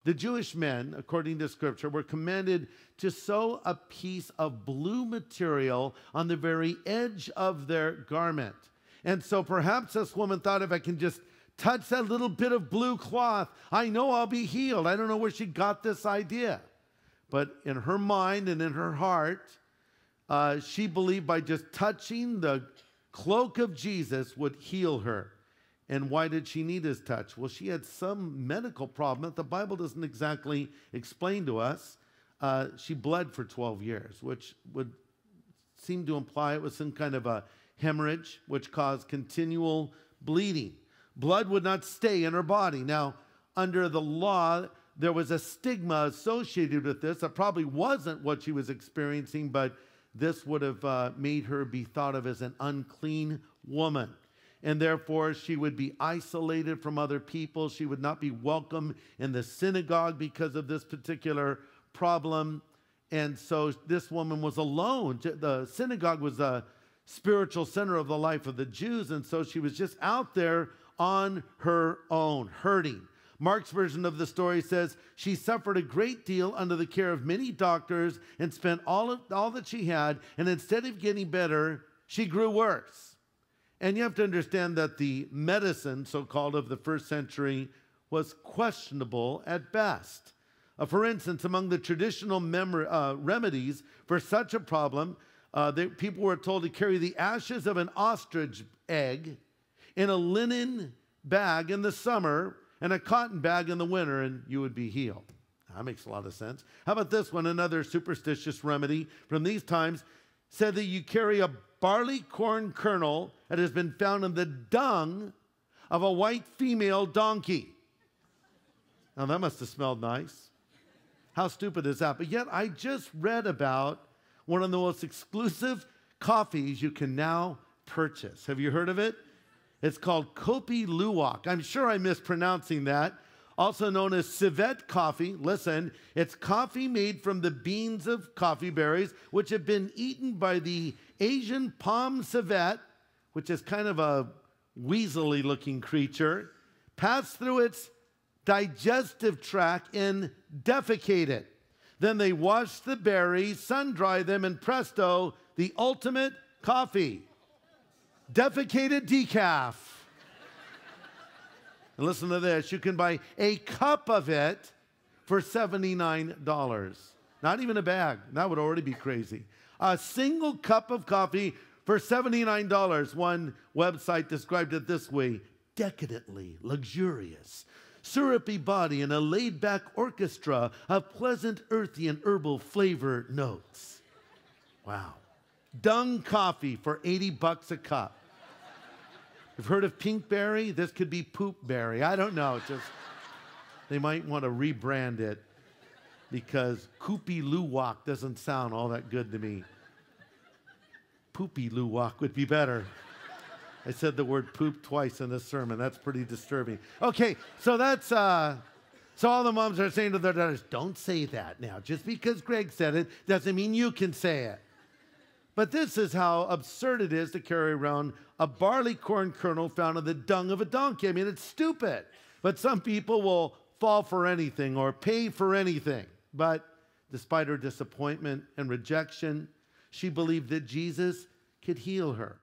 The Jewish men, according to Scripture, were commanded to sew a piece of blue material on the very edge of their garment. And so perhaps this woman thought, if I can just touch that little bit of blue cloth, I know I'll be healed. I don't know where she got this idea. But in her mind and in her heart, she believed by just touching the cloak of Jesus would heal her. And why did she need his touch? Well, she had some medical problem that the Bible doesn't exactly explain to us. She bled for 12 years, which would seem to imply it was some kind of a hemorrhage, which caused continual bleeding. Blood would not stay in her body. Now, under the law, there was a stigma associated with this. That probably wasn't what she was experiencing, but this would have made her be thought of as an unclean woman. And therefore, she would be isolated from other people. She would not be welcome in the synagogue because of this particular problem. And so this woman was alone. The synagogue was a spiritual center of the life of the Jews. And so she was just out there on her own, hurting. Mark's version of the story says she suffered a great deal under the care of many doctors and spent all that she had. And instead of getting better, she grew worse. And you have to understand that the medicine, so-called, of the first century was questionable at best. For instance, among the traditional remedies for such a problem, people were told to carry the ashes of an ostrich egg in a linen bag in the summer and a cotton bag in the winter, and you would be healed. That makes a lot of sense. How about this one? Another superstitious remedy from these times said that you carry a barley corn kernel that has been found in the dung of a white female donkey. Now, that must have smelled nice. How stupid is that? But yet, I just read about one of the most exclusive coffees you can now purchase. Have you heard of it? It's called Kopi Luwak. I'm sure I'm mispronouncing that. Also known as civet coffee. Listen, it's coffee made from the beans of coffee berries, which have been eaten by the Asian palm civet, which is kind of a weaselly-looking creature, passed through its digestive tract and defecated. Then they wash the berries, sun-dry them, and presto, the ultimate coffee. Defecated decaf. And listen to this. You can buy a cup of it for $79. Not even a bag. That would already be crazy. A single cup of coffee for $79. One website described it this way: decadently luxurious, syrupy body and a laid-back orchestra of pleasant earthy and herbal flavor notes. Wow. Dung coffee for $80 a cup. You've heard of pinkberry? This could be poopberry. I don't know. They might want to rebrand it because Kopi Luwak doesn't sound all that good to me. Poopy Luwak would be better. I said the word poop twice in this sermon. That's pretty disturbing. Okay, so that's so all the moms are saying to their daughters, don't say that now. Just because Greg said it doesn't mean you can say it. But this is how absurd it is to carry around a barley corn kernel found in the dung of a donkey. I mean, it's stupid. But some people will fall for anything or pay for anything. But despite her disappointment and rejection, she believed that Jesus could heal her.